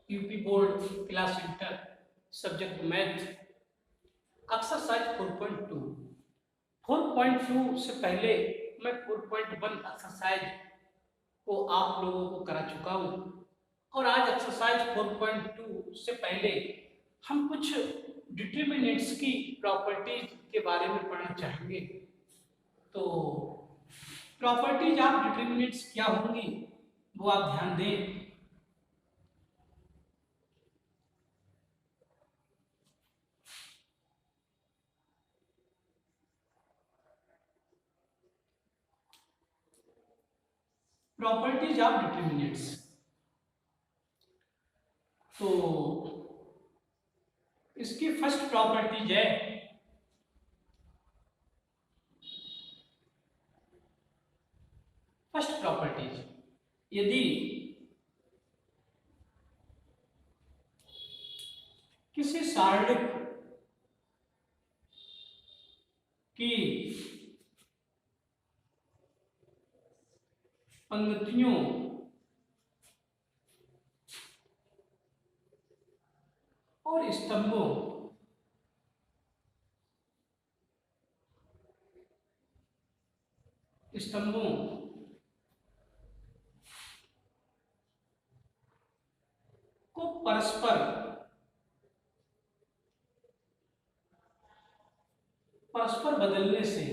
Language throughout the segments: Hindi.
UP board class inter subject math exercise 4.2 4.2 से पहले मैं 4.1 एक्सरसाइज को आप लोगों को करा चुका हूँ और आज एक्सरसाइज 4.2 से पहले हम कुछ डिटरमिनेंट्स की प्रॉपर्टीज के बारे में पढ़ना चाहेंगे। तो प्रॉपर्टीज ऑफ डिटरमिनेंट्स क्या होंगी वो आप ध्यान दें। प्रॉपर्टीज ऑफ डिटरमिनेंट्स, तो इसकी फर्स्ट प्रॉपर्टीज है यदि किसी सारणिक की पंक्तियों और स्तंभों को परस्पर बदलने से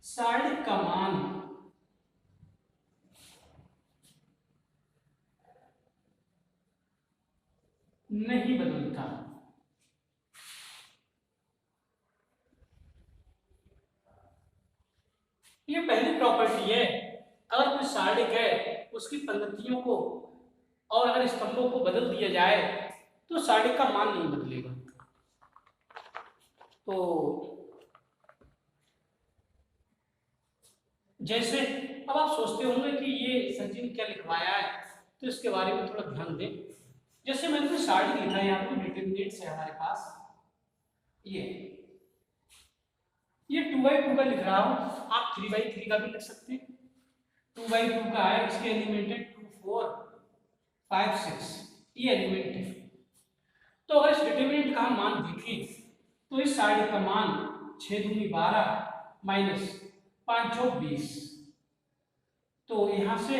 सारणिक का मान नहीं बदलता। ये पहली प्रॉपर्टी है। अगर कोई सारणिक है उसकी पंक्तियों को और अगर स्तंभों को बदल दिया जाए तो सारणिक का मान नहीं बदलेगा। तो जैसे अब आप सोचते होंगे कि ये सचिन क्या लिखवाया है, तो इसके बारे में थोड़ा ध्यान दें। जैसे मैंने कोई सारणिक लिखा है, यहाँ पे डिटरमिनेंट्स है हमारे पास, ये 2/2 का लिख रहा हूं, आप 3/3 का भी लिख सकते हैं। 2/2 का है, इसके एलिमेंट है 2, 4, 5, 6, ये एलिमेंट है। तो अगर इस डिटरमिनेंट का हम मान देखें तो इस सारणिक का मान 6 दूनी 12 माइनस 5 चौक 20, तो यहां से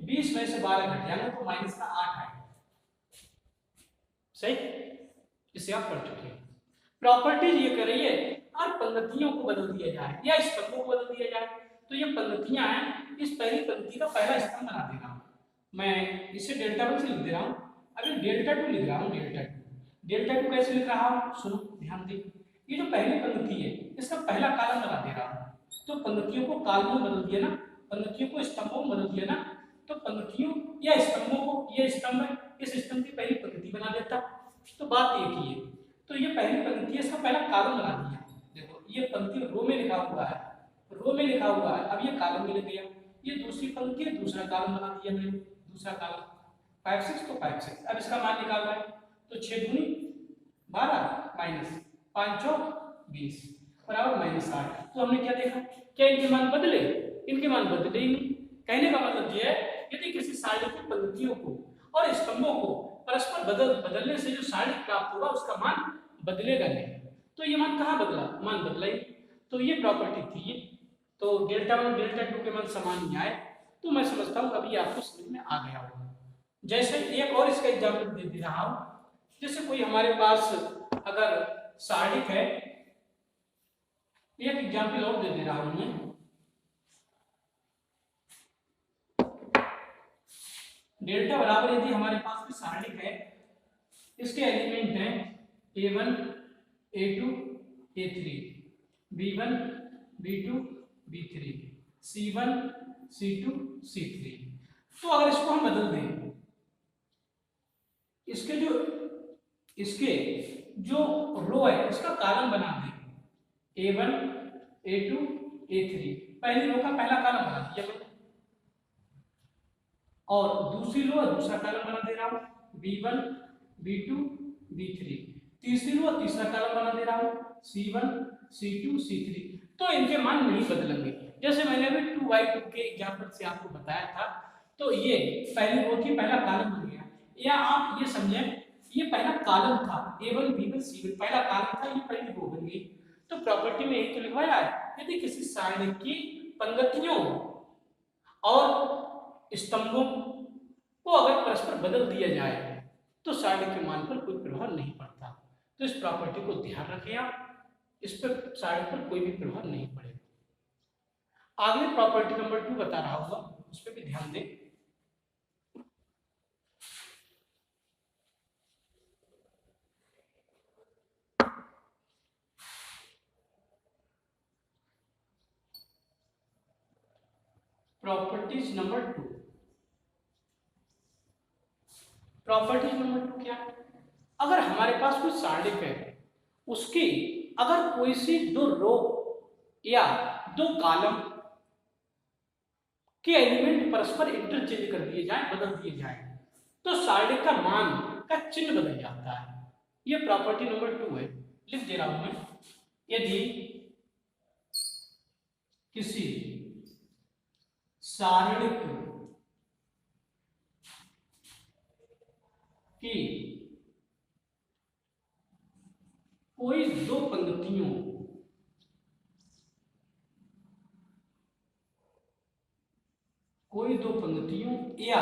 20 में से 12 घट जाएगा तो माइनस का 8 आएगा। सही, इसे आप पढ़ चुके हैं। प्रॉपर्टीज ये कर रही है और पंक्तियों को बदल दिया जाए या स्तंभों को बदल दिया जाए, तो ये पंक्तियां हैं, इस पहली पंक्ति का पहला स्तंभ बना दे रहा हूं मैं, इसे डेल्टा 1 से लिख दे रहा हूं। अभी डेल्टा 2 लिख रहा हूं, डेल्टा 2 कैसे लिख रहा हूं, सुनो ध्यान दे। ये जो पहली पंक्ति है इसका पहला कॉलम बना दे रहा हूं, तो पंक्तियों को कॉलम में बदल दिया ना, पंक्तियों को स्तंभों में बदल दिया ना, तो पंक्तियों या स्तंभों को, ये स्तंभ है, इस स्तंभ की पहली पंक्ति बना देता। तो बात एक ही है, तो ये पहली पंक्ति है, इसका पहला कॉलम बना दिया। देखो ये पंक्ति रो में लिखा हुआ है, अब ये कॉलम में लिख गया। ये दूसरी पंक्ति है, दूसरा कॉलम बना दिया मैंने, दूसरा कॉलम 5, 6 तो 5, 6। अब इसका मान निकालना है, तो 6 दूनी 12 माइनस 5 चौक 20 बराबर माइनस 8। तो हमने क्या देखा, क्या इनके मान बदले? इनके मान बदले ही नहीं। कहने का मतलब यह है यदि किसी सारणिक की पंक्तियों को और स्तंभों को परस्पर बदलने से जो सारणिक प्राप्त होगा उसका मान बदलेगा नहीं। तो ये मान कहाँ बदला? मान बदला ही। तो ये प्रॉपर्टी थी ये। तो डेल्टा 1 डेल्टा 2 के मान समान ही आए, तो मैं समझता हूँ अभी आपको समझ में आ गया होगा। जैसे एक और इसका एग्जाम्पल दे रहा हूँ। जैसे कोई हमारे पास अगर सारणिक है, एक एग्जाम्पल और दे रहा हूं मैं। डेल्टा बराबर यदि हमारे पास कोई सारणिक है, इसके एलिमेंट हैं A1 A2 A3, B1 B2 B3, C1 C2 C3। तो अगर इसको हम बदल दें, इसके जो रो है इसका कॉलम बना दें, A1 A2 A3, पहली रो का पहला कॉलम बना दिया मैंने, और दूसरी रो दूसरा कॉलम बना दे रहा हूं, B1 B2 B3, तीसरी रो तीसरा कॉलम बना दे रहा हूं, C1 C2 C3। तो इनके मान नहीं बदलेंगे, जैसे मैंने अभी 2/2 के एग्जाम्पल से आपको बताया था, तो ये पहली रो की पहला कॉलम बन गया, या आप ये समझें ये पहला कॉलम था, A1 B1 C1 पहला कॉलम था, ये पहली रो बन गई। तो प्रॉपर्टी में यही तो लिखवाया है, यदि किसी सारणी की पंक्तियों और स्तंभों को अगर परस्पर बदल दिया जाए तो सारणी के मान पर कोई प्रभाव नहीं पड़ता। तो इस प्रॉपर्टी को ध्यान रखें आप, इस पर सारणी पर कोई भी प्रभाव नहीं पड़ेगा। आगे प्रॉपर्टी नंबर 2 बता रहा होगा, उस पर भी ध्यान दें। प्रॉपर्टीज नंबर 2, प्रॉपर्टीज नंबर 2 क्या है? अगर हमारे पास कोई सारणी है, उसकी अगर कोई सी दो रो या दो कॉलम के एलिमेंट परस्पर इंटरचेंज कर दिए जाए, बदल दिए जाए, तो सारणी का मान का चिन्ह बदल जाता है। ये प्रॉपर्टी नंबर 2 है, लिख दे रहा हूं मैं। यदि किसी सारणी की कोई दो पंक्तियों या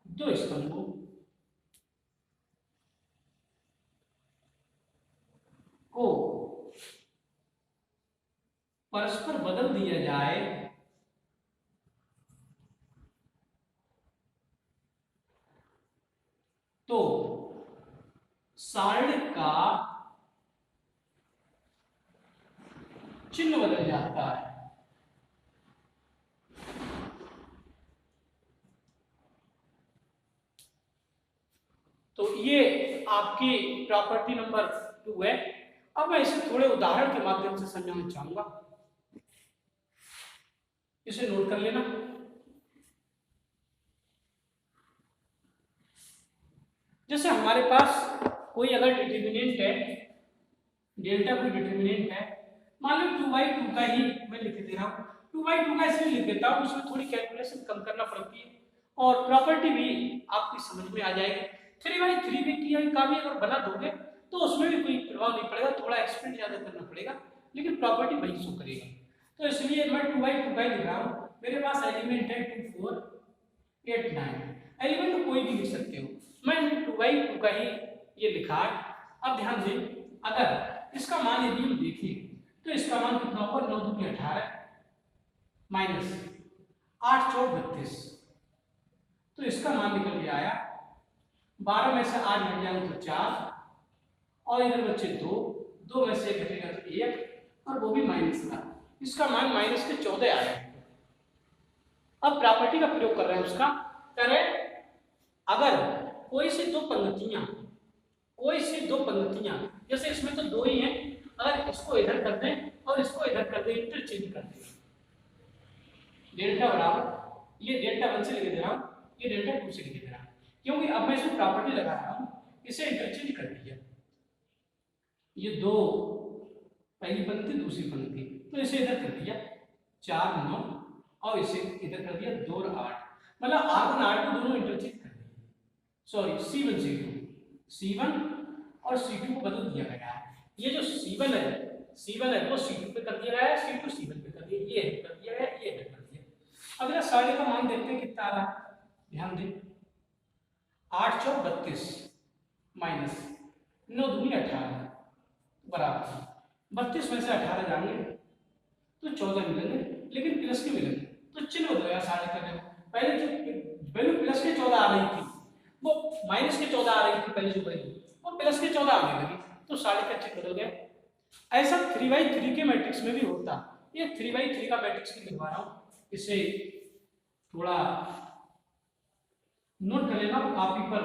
दो स्तंभों को परस्पर बदल दिया जाए तो सारणी का चिन्ह बदल जाता है। तो ये आपकी प्रॉपर्टी नंबर 2 है। अब मैं इसे थोड़े उदाहरण के माध्यम से समझाना चाहूंगा, इसे नोट कर लेना। जैसे हमारे पास कोई अगर डिटर्मिनेंट है, डेल्टा कोई डिटर्मिनेंट है, मान लो 2/2 का ही मैं लिख दे रहा हूँ। 2/2 का इसलिए लिख देता हूँ, उसमें थोड़ी कैलकुलेशन कम करना पड़ती है और प्रॉपर्टी भी आपकी समझ में आ जाएगी। 3/3 की का भी अगर बना दोगे तो उसमें भी कोई प्रभाव नहीं पड़ेगा, थोड़ा एक्सपेंड ज्यादा करना पड़ेगा, लेकिन प्रॉपर्टी वही शो करेगा। तो इसलिए मैं 2/2 का लिख रहा हूँ। मेरे पास एलिमेंट है 2 4 8 9, एलिमेंट कोई भी लिख सकते हो, मैं 2/2 का ही ये लिखा है। अब ध्यान दें, अगर इसका मान यदि हम देखें तो इसका मान कितना होगा, 9 दूनी 18 माइनस 8 चौक 32, तो इसका मान निकल के आया 12 में से 8 घट जाएगा तो 4, और इधर बच्चे 2 में से घटेगा तो 1, और वो भी माइनस का, इसका मान माइनस के 14 आया। अब प्रॉपर्टी का प्रयोग कर रहे हैं उसका, करें अगर कोई सी दो पंक्तियां, जैसे इसमें तो 2 ही हैं, अगर इसको इधर कर दें और इसको इधर कर दें, इंटरचेंज कर दें, डेल्टा बराबर ये डेल्टा 1 से लिख दे रहा हूं, ये डेल्टा 2 से लिख दे रहा हूं, क्योंकि अब मैं इसमें प्रॉपर्टी लगा रहा हूं, इसे इंटरचेंज कर दिया, ये 2 पहली पंक्ति दूसरी पंक्ति, तो इसे इधर कर दिया 4 9, और इसे इधर कर दिया 2 और 8, मतलब R1 R2 दोनों इंटरचेंज कर दिए, सॉरी C1 और C2 को बदल दिया गया है। ये जो C1 है वो C2 पे कर दिया गया है, C2 C1 पे कर दिया, ये कर दिया गया, ये कर दिया। अगला सारणी का मान देखते हैं कितना आ रहा है, ध्यान दें, 8 चौक 32 माइनस 9 दूनी 18 बराबर 32 में से 18 जाएंगे तो 14 मिलेंगे, लेकिन प्लस के मिलेंगे, तो चिन्ह बदल गया सारणी करने में। पहले जो वैल्यू प्लस के 14 आ रही थी वो माइनस के 14 आ रही थी, पहले जो वैल्यू वो प्लस के 14 आने लगी, तो सारणी का चिन्ह बदल गया। ऐसा 3/3 के मैट्रिक्स में भी होता, ये 3/3 का मैट्रिक्स भी लिखवा रहा हूं, इसे थोड़ा नोट कर लेना, कॉपी पर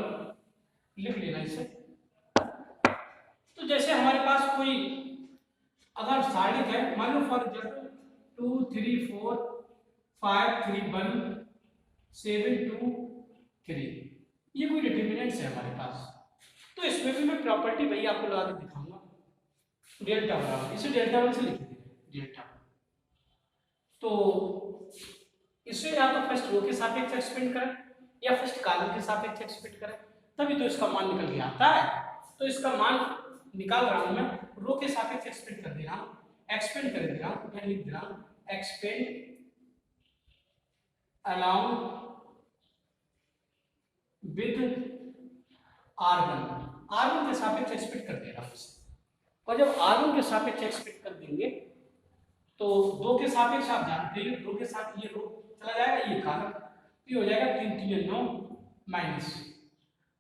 लिख लेना इसे। तो जैसे हमारे पास कोई अगर सारणी है, मान लो फॉर एग्जाम्पल 2 3 4 5 3 1 7 2 3, ये कोई डिटर्मिनेंट्स है हमारे पास, तो इसमें भी मैं प्रॉपर्टी वही आपको लगा के दिखाऊंगा, डेल्टा बराबर, इसे डेल्टा 1 से लिख दीजिए, डेल्टा तो इसे या तो फर्स्ट रो के सापेक्ष एक्सपेंड करें या फर्स्ट कॉलम के सापेक्ष एक्सपेंड करें, तभी तो इसका मान निकल के आता है। तो इसका मान निकाल रहा हूं मैं, रो के सापेक्ष एक्सपेंड कर दे रहा हूं, एक्सपेंड कर दे रहा हूं, मैं लिख दे रहा हूं एक्सपेंड along with R1 के सापेक्ष एक्सपेक्ट कर दे रहा हूं इसे। और जब R1 के सापेक्ष एक्सपेक्ट कर देंगे तो 2 के सापेक्ष आप जानते हैं, 2 के साथ ये रो चला जाएगा, ये कॉलम, ये हो जाएगा 3 3 9 माइनस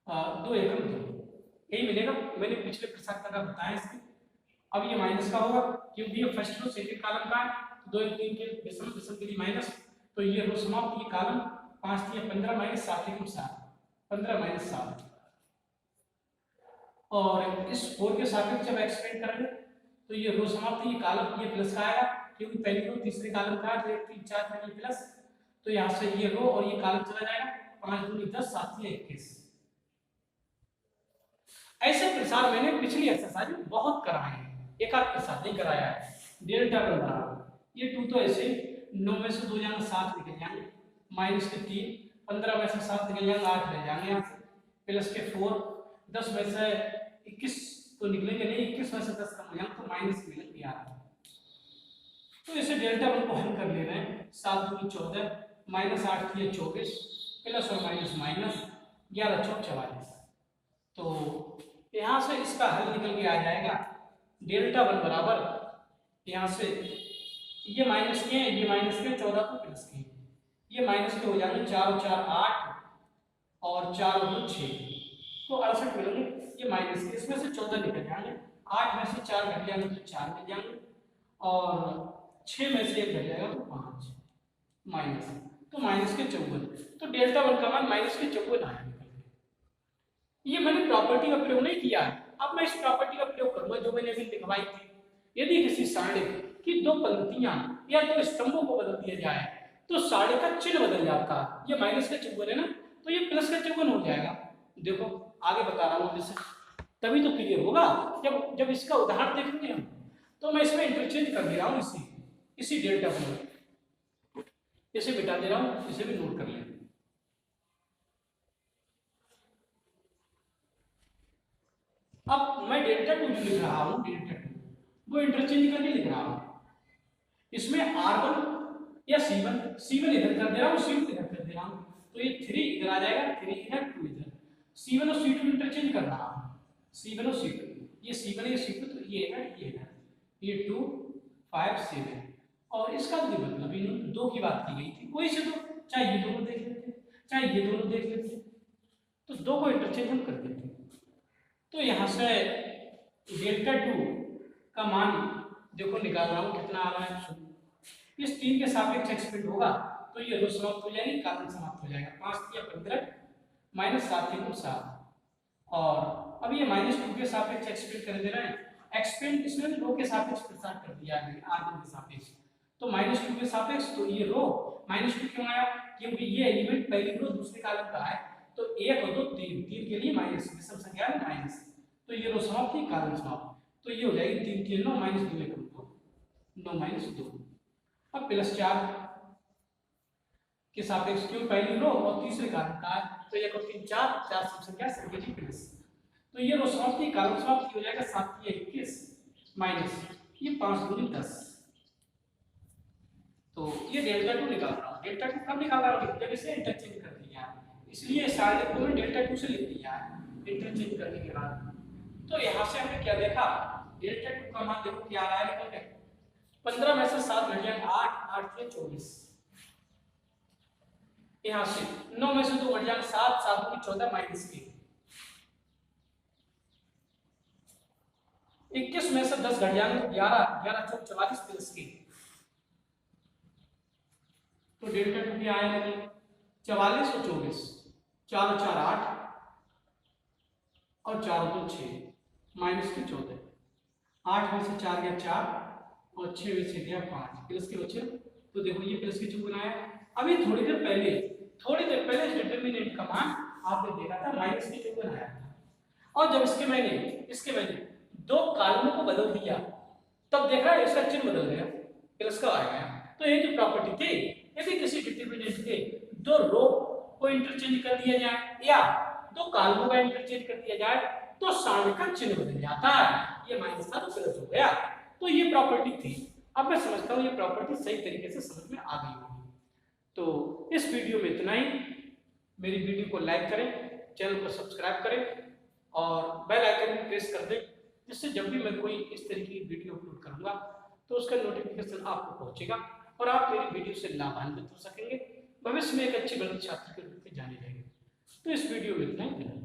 2 एकम 2, यही मिलेगा। मैंने पिछले प्रसाद का बताया इसके। अब ये माइनस का होगा क्योंकि ये फर्स्ट रो सेकंड कॉलम का है, 2 1 3 के विषम के लिए माइनस, तो ये रो समाप्त, ये कॉलम 5 3 15 माइनस 7 एकम 7, 15 माइनस 7। और इस 4 के सापेक्ष जब एक्सपेंड करेंगे तो ये रो समाप्त, ये कॉलम, ये प्लस का आएगा क्योंकि पहली रो तीसरे कॉलम का है, तो 1 3 4 में ये प्लस, तो यहाँ से ये रो और ये कॉलम चला जाएगा, 5 दूनी 10 7 3 21। ऐसे प्रसार मैंने पिछली एक्सरसाइज में बहुत कराए हैं, एक आध प्रसार नहीं कराया है। डेल्टा बन रहा है ये 2 तो ऐसे 9 में से 2 जाना 7 निकल जाएंगे, माइनस के 3, 15 में से 7 निकल जाएंगे, 8 रह जाएंगे यहाँ से, प्लस के 4, 10 में से 21 तो निकलेंगे नहीं, 21 में से 10 कम हो जाएंगे तो माइनस मिलेंगे 11। तो इसे डेल्टा वन को हम कर ले रहे हैं, 7 दूनी 14 माइनस 8 3 24 प्लस और माइनस माइनस 11 4 44। तो यहाँ से इसका हल निकल के आ जाएगा, डेल्टा वन बराबर यहाँ से ये माइनस के, ये माइनस के 14 को प्लस के, ये माइनस के हो जाएंगे 4 और 4 8 और 4 और 2 6, तो 68 मिलेंगे। ये माइनस के, इसमें से 14 निकल जाएंगे, 8 में से 4 घट जाएंगे तो 4 मिल जाएंगे, और 6 में से 1 घट जाएगा तो 5 माइनस, तो माइनस के 54। तो डेल्टा वन का मान माइनस के 54 आया निकल के। ये मैंने प्रॉपर्टी का प्रयोग नहीं किया है, अब मैं इस प्रॉपर्टी का प्रयोग करूंगा जो मैंने अभी लिखवाई थी। यदि किसी सारणी की 2 पंक्तियां या 2 स्तंभों को बदल दिया जाए तो सारणी का चिन्ह बदल जाता है। ये माइनस का 54 है ना, तो ये प्लस का 54 हो जाएगा। देखो आगे बता रहा हूँ जैसे, तभी तो क्लियर होगा जब इसका उदाहरण देखेंगे हम। तो मैं इसमें इंटरचेंज कर दे रहा हूँ इसी डेल्टा को, इसे बिठा दे रहा हूँ, इसे भी नोट कर लें। अब मैं डेल्टा 2 जो लिख रहा हूँ, डेल्टा 2 वो इंटरचेंज करके लिख रहा हूँ। इसमें R1 या C1 इधर कर दे रहा हूँ, C2 इधर कर दे रहा हूँ, तो ये 3 इधर आ जाएगा, 3 इधर 2 इधर, C1 और C2 इंटरचेंज कर रहा हूँ, C1 और C2, ये C1 ये C2, तो ये है ये 2 5 7, और इसका कोई मतलब ही नहीं, 2 की बात की गई थी, कोई से 2, चाहे ये दोनों देख लेते चाहे ये दोनों देख लेते, तो 2 को इंटरचेंज हम कर देते। तो यहाँ से डेल्टा 2 का मान देखो निकाल रहा हूँ, कितना आ रहा है, इस 3 के सापेक्ष एक्सपेंड होगा तो ये रो समाप्त हो जाएगी, कॉलम समाप्त हो जाएगा, 5 3 15 माइनस 7 3 7, और अब ये माइनस 2 के सापेक्ष एक्सपेंड कर दे रहे हैं, एक्सपेंड इसमें रो के सापेक्ष प्रसार कर दिया है R1 के सापेक्ष, तो माइनस 2 के सापेक्ष, तो ये रो माइनस 2 क्यों आया, क्योंकि ये एलिमेंट पहली रो दूसरे कॉलम का है, तो 1 और 2 3 के लिए माइनस, विषम संख्या में माइनस, तो ये रो समाप्त की कॉलम समाप्त, तो ये हो जाएगी 3 3 9 माइनस 2 1 2 9 माइनस 2, अब प्लस 4 के सापेक्ष क्यों, पहली रो और तीसरे कॉलम का है, तो 1 और 3 4 4 सब संख्या संख्या की प्लस, तो ये रो समाप्त की कॉलम समाप्त हो जाएगा, 7 3 21 माइनस ये 5 दूनी 10, तो ये डेल्टा 2 निकाल रहा हूँ। डेल्टा 2 कब निकाल रहा हूँ, जब इसे इंटरचेंज कर दिया है, इसलिए सारे को मैं डेल्टा 2 से लिख दिया है इंटरचेंज करने के बाद। तो यहाँ से हमने क्या देखा, डेल्टा 2 का मान देखो क्या आ रहा है, निकल के 15 में से 7 घट जाएंगे, 8 8 के 24, यहाँ से 9 में से 2 घट जाएंगे, 7 7 की 14 माइनस के, 21 में से 10 घट जाएंगे, 11 11 4 44 प्लस के, तो डेल्टा 2 क्या आएगा, 44 और 24, 4 4 8 और 4 2 6 माइनस के 14, 8 में से 4 गया 4 और 6 में से गया 5 प्लस के 6, तो देखो ये प्लस के 54 आया। अभी थोड़ी देर पहले डिटरमिनेंट का मान आपने देखा था माइनस के 54 आया था, और जब इसके मैंने 2 कॉलमों को बदल दिया तब देख रहा है इसका चिन्ह बदल गया, प्लस का आ गया, तो ये जो प्रॉपर्टी थी, यदि किसी डिटरमिनेंट के दो रो को इंटरचेंज कर दिया जाए या दो कॉलमों का इंटरचेंज कर दिया जाए तो साइन का चिन्ह बदल जाता है। ये माइनस था तो प्लस हो गया। तो ये प्रॉपर्टी थी। अब मैं समझता हूँ ये प्रॉपर्टी सही तरीके से समझ में आ गई होगी। तो इस वीडियो में इतना ही। मेरी वीडियो को लाइक करें, चैनल को सब्सक्राइब करें और बेल आइकन को प्रेस कर दें, जिससे जब भी मैं कोई इस तरह की वीडियो अपलोड करूंगा तो उसका नोटिफिकेशन आपको पहुंचेगा और आप मेरी वीडियो से लाभान्वित हो सकेंगे, भविष्य में एक अच्छे गणित छात्र के रूप में जाने जाएंगे। तो इस वीडियो में इतना ही।